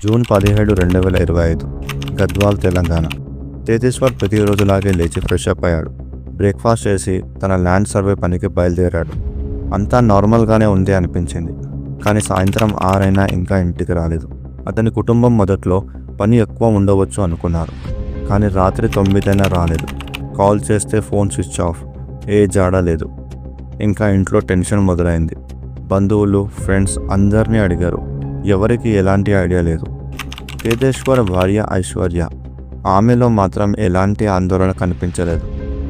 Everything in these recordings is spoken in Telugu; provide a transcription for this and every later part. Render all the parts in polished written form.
జూన్ 17, 2025 గద్వాల్, తెలంగాణ. తేజేశ్వర్ ప్రతిరోజులాగే లేచి ఫ్రెష్ అప్ అయ్యాడు. బ్రేక్ఫాస్ట్ చేసి తన ల్యాండ్ సర్వే పనికి బయలుదేరాడు. అంతా నార్మల్గానే ఉంది అనిపించింది. కానీ సాయంత్రం 6 అయినా ఇంకా ఇంటికి రాలేదు. అతని కుటుంబం మొదట్లో పని ఎక్కువ ఉండవచ్చు అనుకున్నారు. కానీ రాత్రి 9 అయినా రాలేదు. కాల్ చేస్తే ఫోన్ స్విచ్ ఆఫ్, ఏ జాడ లేదు. ఇంకా ఇంట్లో టెన్షన్ మొదలైంది. బంధువులు, ఫ్రెండ్స్ అందరినీ అడిగారు. ఎవరికి ఎలాంటి ఐడియా లేదు. తేజేశ్వర్ భార్య ఐశ్వర్య, ఆమెలో మాత్రం ఎలాంటి ఆందోళన కనిపించలేదు.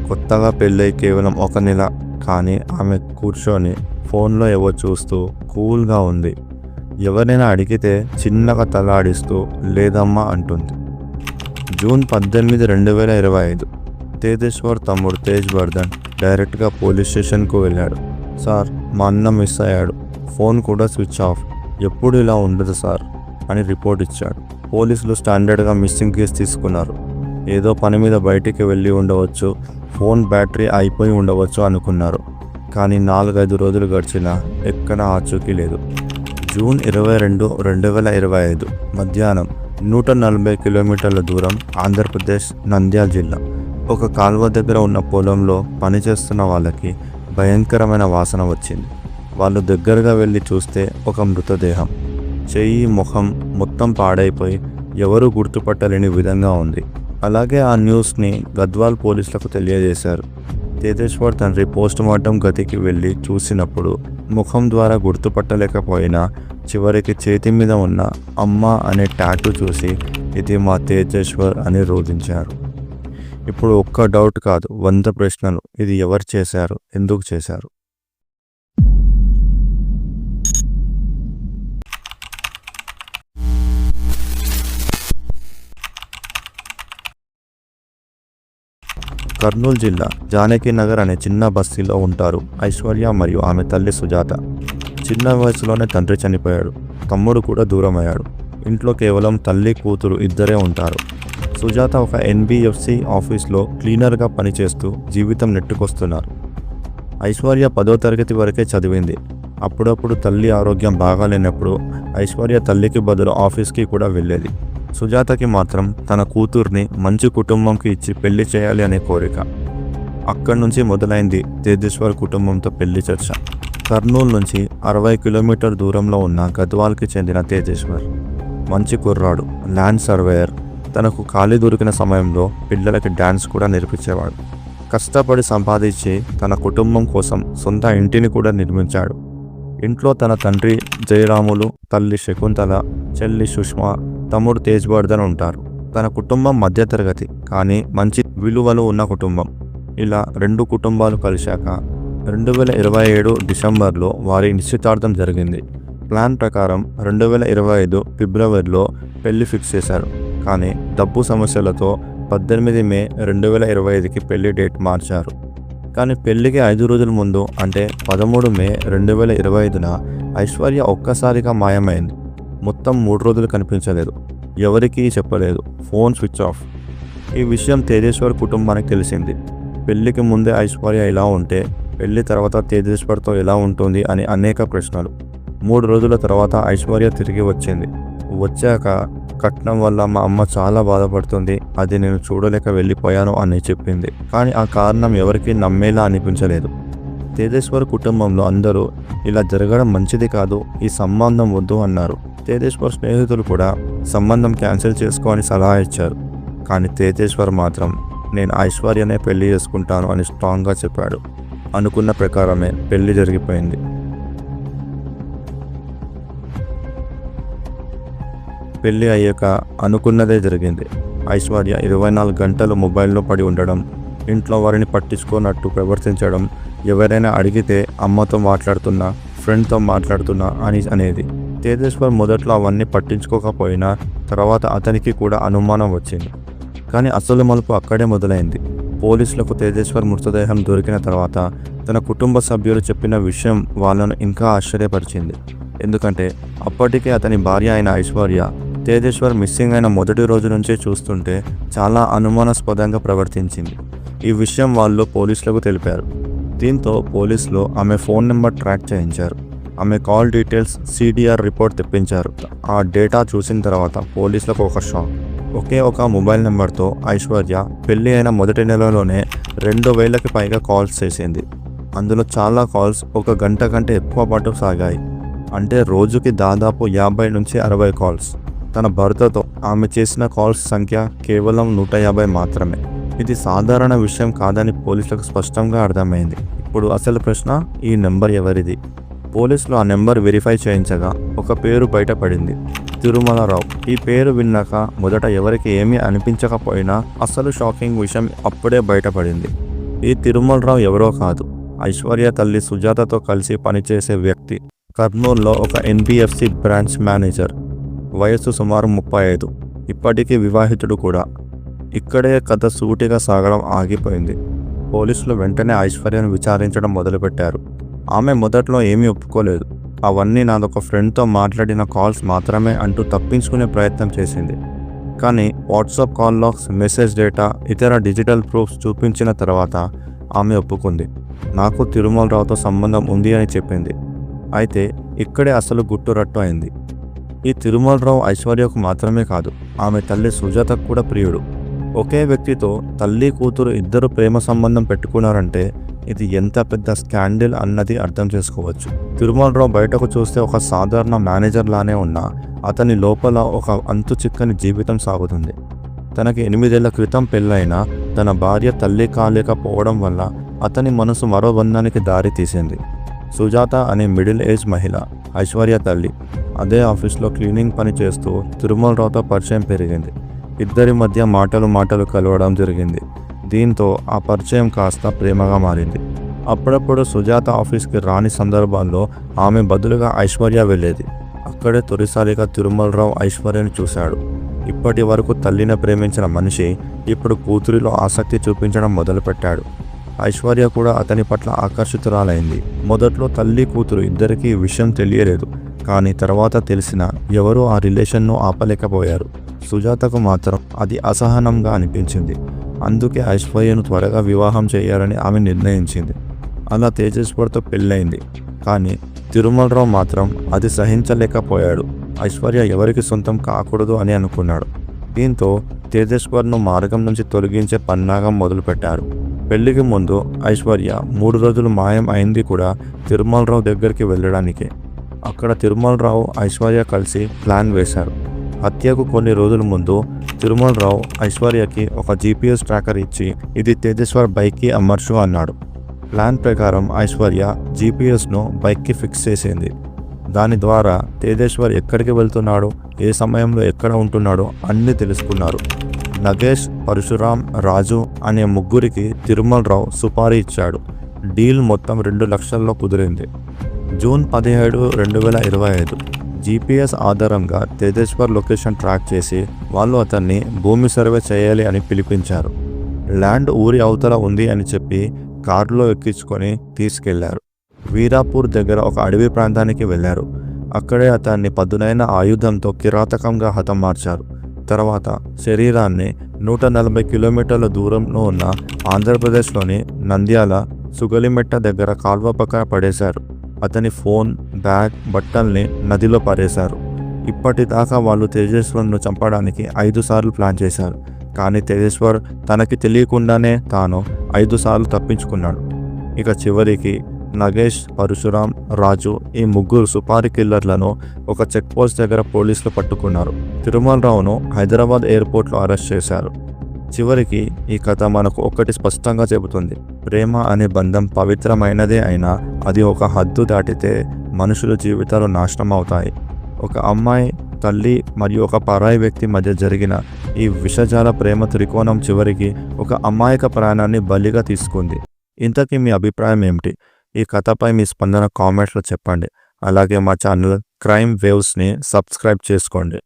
కొత్తగా పెళ్ళై కేవలం 1 నెల, కానీ ఆమె కూర్చొని ఫోన్లో ఏవో చూస్తూ కూల్గా ఉంది. ఎవరైనా అడిగితే చిన్నగా తల ఆడిస్తూ లేదమ్మా అంటుంది. జూన్ 18, 2025 తేజేశ్వర్ తమ్ముడు తేజ్ వర్ధన్ డైరెక్ట్గా పోలీస్ స్టేషన్కు వెళ్ళాడు. సార్, మా అన్న మిస్ అయ్యాడు, ఫోన్ కూడా స్విచ్ ఆఫ్, ఎప్పుడు ఇలా ఉండదు సార్ అని రిపోర్ట్ ఇచ్చాడు. పోలీసులు స్టాండర్డ్గా మిస్సింగ్ కేసు తీసుకున్నారు. ఏదో పని మీద బయటికి వెళ్ళి ఉండవచ్చు, ఫోన్ బ్యాటరీ అయిపోయి ఉండవచ్చు అనుకున్నారు. కానీ 4-5 రోజులు గడిచినా ఎక్కడా ఆచూకీ లేదు. జూన్ 22, 2025 మధ్యాహ్నం 140 కిలోమీటర్ల దూరం, ఆంధ్రప్రదేశ్, నంద్యాల జిల్లా. ఒక కాల్వ దగ్గర ఉన్న పొలంలో పనిచేస్తున్న వాళ్ళకి భయంకరమైన వాసన వచ్చింది. వాళ్ళు దగ్గరగా వెళ్ళి చూస్తే ఒక మృతదేహం. చెయ్యి, ముఖం మొత్తం పాడైపోయి ఎవరూ గుర్తుపట్టలేని విధంగా ఉంది. అలాగే ఆ న్యూస్ని గద్వాల్ పోలీసులకు తెలియజేశారు. తేజేశ్వర్ తండ్రి పోస్టుమార్టం గదికి వెళ్ళి చూసినప్పుడు ముఖం ద్వారా గుర్తుపట్టలేకపోయినా చివరికి చేతి మీద ఉన్న అమ్మ అనే టాటూ చూసి ఇది మా తేజేశ్వర్ అని రోధించారు. ఇప్పుడు ఒక్క డౌట్ కాదు, 100 ప్రశ్నలు. ఇది ఎవరు చేశారు, ఎందుకు చేశారు? కర్నూలు జిల్లా జానకీనగర్ అనే చిన్న బస్తీలో ఉంటారు ఐశ్వర్య మరియు ఆమె తల్లి సుజాత. చిన్న వయసులోనే తండ్రి చనిపోయాడు. తమ్ముడు కూడా దూరం అయ్యాడు. ఇంట్లో కేవలం తల్లి, కూతురు ఇద్దరే ఉంటారు. సుజాత ఒక NBFC ఆఫీస్లో క్లీనర్గా పనిచేస్తూ జీవితం నెట్టుకొస్తున్నారు. ఐశ్వర్య 10వ తరగతి వరకే చదివింది. అప్పుడప్పుడు తల్లి ఆరోగ్యం బాగాలేనప్పుడు ఐశ్వర్య తల్లికి బదులు ఆఫీస్కి కూడా వెళ్ళేది. సుజాతకి మాత్రం తన కూతుర్ని మంచి కుటుంబంకి ఇచ్చి పెళ్లి చేయాలి అనే కోరిక. అక్కడి నుంచి మొదలైంది తేజేశ్వర్ కుటుంబంతో పెళ్లి చర్చ. కర్నూలు నుంచి 60 కిలోమీటర్ దూరంలో ఉన్న గద్వాల్కి చెందిన తేజేశ్వర్ మంచి కుర్రాడు, ల్యాండ్ సర్వేయర్. తనకు ఖాళీ దొరికిన సమయంలో పిల్లలకి డ్యాన్స్ కూడా నేర్పించేవాడు. కష్టపడి సంపాదించి తన కుటుంబం కోసం సొంత ఇంటిని కూడా నిర్మించాడు. ఇంట్లో తన తండ్రి జయరాములు, తల్లి శకుంతల, చెల్లి సుష్మా, తమ్ముడు తేజ్ వర్ధన్ ఉంటారు. తన కుటుంబం మధ్యతరగతి కానీ మంచి విలువలు ఉన్న కుటుంబం. ఇలా 2 కుటుంబాలు కలిశాక 2027 డిసెంబర్లో వారి నిశ్చితార్థం జరిగింది. ప్లాన్ ప్రకారం 2025 ఫిబ్రవరిలో పెళ్లి ఫిక్స్ చేశారు. కానీ డబ్బు సమస్యలతో 18 మే 2025కి పెళ్లి డేట్ మార్చారు. కానీ పెళ్లికి 5 రోజుల ముందు అంటే 13 మే 2025న ఐశ్వర్య ఒక్కసారిగా మాయమైంది. మొత్తం 3 రోజులు కనిపించలేదు. ఎవరికీ చెప్పలేదు. Phone switch off. ఈ విషయం తేజేశ్వర్ కుటుంబానికి తెలిసింది. పెళ్లికి ముందే ఐశ్వర్య ఇలా ఉంటే పెళ్లి తర్వాత తేజేశ్వర్తో ఎలా ఉంటుంది అని అనేక ప్రశ్నలు. 3 రోజుల తర్వాత ఐశ్వర్య తిరిగి వచ్చింది. వచ్చాక కట్నం వల్ల మా అమ్మ చాలా బాధపడుతుంది, అది నేను చూడలేక వెళ్ళిపోయాను అని చెప్పింది. కానీ ఆ కారణం ఎవరికీ నమ్మేలా అనిపించలేదు. తేజేశ్వర్ కుటుంబంలో అందరూ ఇలా జరగడం మంచిది కాదు, ఈ సంబంధం వద్దు అన్నారు. తేజేశ్వర్ స్నేహితులు కూడా సంబంధం క్యాన్సిల్ చేసుకోని సలహా ఇచ్చారు. కానీ తేజేశ్వర్ మాత్రం నేను ఐశ్వర్యనే పెళ్లి చేసుకుంటాను అని స్ట్రాంగ్గా చెప్పాడు. అనుకున్న ప్రకారమే పెళ్లి జరిగిపోయింది. పెళ్లి అయ్యాక అనుకున్నదే జరిగింది. ఐశ్వర్య 24 గంటలు మొబైల్లో పడి ఉండడం, ఇంట్లో వారిని పట్టించుకోనట్టు ప్రవర్తించడం, ఎవరైనా అడిగితే అమ్మతో మాట్లాడుతున్నా, ఫ్రెండ్తో మాట్లాడుతున్నా అని అనేది. తేజేశ్వర్ మొదట్లో అవన్నీ పట్టించుకోకపోయినా తర్వాత అతనికి కూడా అనుమానం వచ్చింది. కానీ అసలు మలుపు అక్కడే మొదలైంది. పోలీసులకు తేజేశ్వర్ మృతదేహం దొరికిన తర్వాత తన కుటుంబ సభ్యులు చెప్పిన విషయం వాళ్ళను ఇంకా ఆశ్చర్యపరిచింది. ఎందుకంటే అప్పటికే అతని భార్య అయిన ఐశ్వర్య తేజేశ్వర్ మిస్సింగ్ అయిన మొదటి రోజు నుంచే చూస్తుంటే చాలా అనుమానాస్పదంగా ప్రవర్తించింది. ఈ విషయం వాళ్ళు పోలీసులకు తెలిపారు. దీంతో పోలీసులు ఆమె ఫోన్ నెంబర్ ట్రాక్ చేయించారు. ఆమె కాల్ డీటెయిల్స్ సిడిఆర్ రిపోర్ట్ తెప్పించారు. ఆ డేటా చూసిన తర్వాత పోలీసులకు ఒక షాక్. ఒకే ఒక మొబైల్ నెంబర్తో ఐశ్వర్య పెళ్లి అయిన మొదటి నెలలోనే 2000కి పైగా కాల్స్ చేసింది. అందులో చాలా కాల్స్ 1 గంట కంటే ఎక్కువ పాటు సాగాయి. అంటే రోజుకి దాదాపు 50 నుంచి 60 కాల్స్. తన భర్తతో ఆమె చేసిన కాల్స్ సంఖ్య కేవలం 150 మాత్రమే. ఇది సాధారణ విషయం కాదని పోలీసులకు స్పష్టంగా అర్థమైంది. ఇప్పుడు అసలు ప్రశ్న, ఈ నెంబర్ ఎవరిది? పోలీసులు ఆ నెంబర్ వెరిఫై చేయించగా ఒక పేరు బయటపడింది, తిరుమలరావు. ఈ పేరు విన్నాక మొదట ఎవరికి ఏమీ అనిపించకపోయినా అసలు షాకింగ్ విషయం అప్పుడే బయటపడింది. ఈ తిరుమలరావు ఎవరో కాదు, ఐశ్వర్య తల్లి సుజాతతో కలిసి పనిచేసే వ్యక్తి. కర్నూలులో ఒక ఎన్బిఎఫ్సి బ్రాంచ్ మేనేజర్. వయస్సు సుమారు 35. ఇప్పటికీ వివాహితుడు కూడా. ఇక్కడే కథ సూటిగా సాగడం ఆగిపోయింది. పోలీసులు వెంటనే ఐశ్వర్యను విచారించడం మొదలుపెట్టారు. ఆమె మొదట్లో ఏమీ ఒప్పుకోలేదు. అవన్నీ నాదొక ఫ్రెండ్తో మాట్లాడిన కాల్స్ మాత్రమే అంటూ తప్పించుకునే ప్రయత్నం చేసింది. కానీ WhatsApp call logs, message data, ఇతర డిజిటల్ ప్రూఫ్స్ చూపించిన తర్వాత ఆమె ఒప్పుకుంది. నాకు తిరుమలరావుతో సంబంధం ఉంది అని చెప్పింది. అయితే ఇక్కడే అసలు గుట్టురట్టు అయింది. ఈ తిరుమలరావు ఐశ్వర్యకు మాత్రమే కాదు, ఆమె తల్లి సుజాతకు కూడా ప్రియుడు. ఒకే వ్యక్తితో తల్లి కూతురు ఇద్దరు ప్రేమ సంబంధం పెట్టుకున్నారంటే ఇది ఎంత పెద్ద స్కాండిల్ అన్నది అర్థం చేసుకోవచ్చు. తిరుమలరావు బయటకు చూస్తే ఒక సాధారణ మేనేజర్ లానే ఉన్నా అతని లోపల ఒక అంతు చిక్కని జీవితం సాగుతుంది. తనకి 8 ఏళ్ల క్రితం పెళ్ళైన తన భార్య తల్లి కాలేకపోవడం వల్ల అతని మనసు మరో బంధానికి దారి తీసింది. సుజాత అనే మిడిల్ ఏజ్ మహిళ, ఐశ్వర్య తల్లి. అదే ఆఫీస్లో క్లీనింగ్ పని చేస్తూ తిరుమలరావుతో పరిచయం పెరిగింది. ఇద్దరి మధ్య మాటలు కలవడం జరిగింది. దీంతో ఆ పరిచయం కాస్త ప్రేమగా మారింది. అప్పుడప్పుడు సుజాత ఆఫీస్కి రాని సందర్భాల్లో ఆమె బదులుగా ఐశ్వర్య వెళ్ళేది. అక్కడే తొలిసారిగా తిరుమలరావు ఐశ్వర్యను చూశాడు. ఇప్పటి వరకు తల్లిని ప్రేమించిన మనిషి ఇప్పుడు కూతురిలో ఆసక్తి చూపించడం మొదలుపెట్టాడు. ఐశ్వర్య కూడా అతని పట్ల ఆకర్షితురాలైంది. మొదట్లో తల్లి కూతురు ఇద్దరికీ ఈ విషయం తెలియలేదు. కానీ తర్వాత తెలిసిన ఎవరూ ఆ రిలేషన్ను ఆపలేకపోయారు. సుజాతకు మాత్రం అది అసహనంగా అనిపించింది. అందుకే ఐశ్వర్యను త్వరగా వివాహం చేయాలని ఆమె నిర్ణయించింది. అలా తేజేశ్వర్తో పెళ్ళైంది. కానీ తిరుమలరావు మాత్రం అది సహించలేకపోయాడు. ఐశ్వర్య ఎవరికి సొంతం కాకూడదు అని అనుకున్నాడు. దీంతో తేజేశ్వర్ను మార్గం నుంచి తొలగించే పన్నాగం మొదలుపెట్టారు. పెళ్లికి ముందు ఐశ్వర్య 3 రోజులు మాయం అయింది కూడా తిరుమలరావు దగ్గరికి వెళ్ళడానికే. అక్కడ తిరుమలరావు, ఐశ్వర్య కలిసి ప్లాన్ వేశారు. హత్యకు కొన్ని రోజుల ముందు తిరుమలరావు ఐశ్వర్యకి ఒక జీపీఎస్ ట్రాకర్ ఇచ్చి ఇది తేజేశ్వర్ బైక్కి అమర్చు అన్నాడు. ప్లాన్ ప్రకారం ఐశ్వర్య జీపీఎస్ను బైక్కి ఫిక్స్ చేసింది. దాని ద్వారా తేజేశ్వర్ ఎక్కడికి వెళ్తున్నాడో, ఏ సమయంలో ఎక్కడ ఉంటున్నాడో అన్నీ తెలుసుకున్నారు. నగేష్, పరశురాం, రాజు అనే ముగ్గురికి తిరుమలరావు సుపారీ ఇచ్చాడు. డీల్ మొత్తం 2 లక్షల్లో కుదిరింది. జూన్ 17, 2025 జీపీఎస్ ఆధారంగా తేజేశ్వర్ లొకేషన్ ట్రాక్ చేసి వాళ్ళు అతన్ని భూమి సర్వే చేయాలి అని పిలిపించారు. ల్యాండ్ ఊరి అవతల ఉంది అని చెప్పి కారులో ఎక్కించుకొని తీసుకెళ్లారు. వీరాపూర్ దగ్గర ఒక అడవి ప్రాంతానికి వెళ్లారు. అక్కడే అతన్ని పదునైన ఆయుధంతో కిరాతకంగా హతమార్చారు. తర్వాత శరీరాన్ని 140 కిలోమీటర్ల దూరంలో ఉన్న ఆంధ్రప్రదేశ్లోని నంద్యాల సుగలిమెట్ట దగ్గర కాల్వ పక్కన పడేశారు. అతని ఫోన్, బ్యాగ్, బట్టల్ని నదిలో పారేశారు. ఇప్పటిదాకా వాళ్ళు తేజేశ్వర్ను చంపడానికి 5 సార్లు ప్లాన్ చేశారు. కానీ తేజేశ్వర్ తనకి తెలియకుండానే తాను 5 సార్లు తప్పించుకున్నాడు. ఇక చివరికి నగేష్, పరశురాం, రాజు ఈ ముగ్గురు సుపారీ కిల్లర్లను ఒక చెక్ పోస్ట్ దగ్గర పోలీసులు పట్టుకున్నారు. తిరుమలరావును హైదరాబాద్ ఎయిర్పోర్ట్లో అరెస్ట్ చేశారు. చివరికి ఈ కథ మనకు ఒకటి స్పష్టంగా చెబుతుంది. ప్రేమ అనే బంధం పవిత్రమైనదే అయినా అది ఒక హద్దు దాటితే మనుషుల జీవితాలు నాశనం అవుతాయి. ఒక అమ్మాయి, తల్లి మరియు ఒక పరాయి వ్యక్తి మధ్య జరిగిన ఈ విషజాల ప్రేమ త్రికోణం చివరికి ఒక అమాయక ప్రాణాన్ని బలిగా తీసుకుంది. ఇంతకీ మీ అభిప్రాయం ఏమిటి? ఈ కథపై మీ స్పందన కామెంట్స్లో చెప్పండి. అలాగే మా ఛానల్ క్రైమ్ వేవ్స్ని సబ్స్క్రైబ్ చేసుకోండి.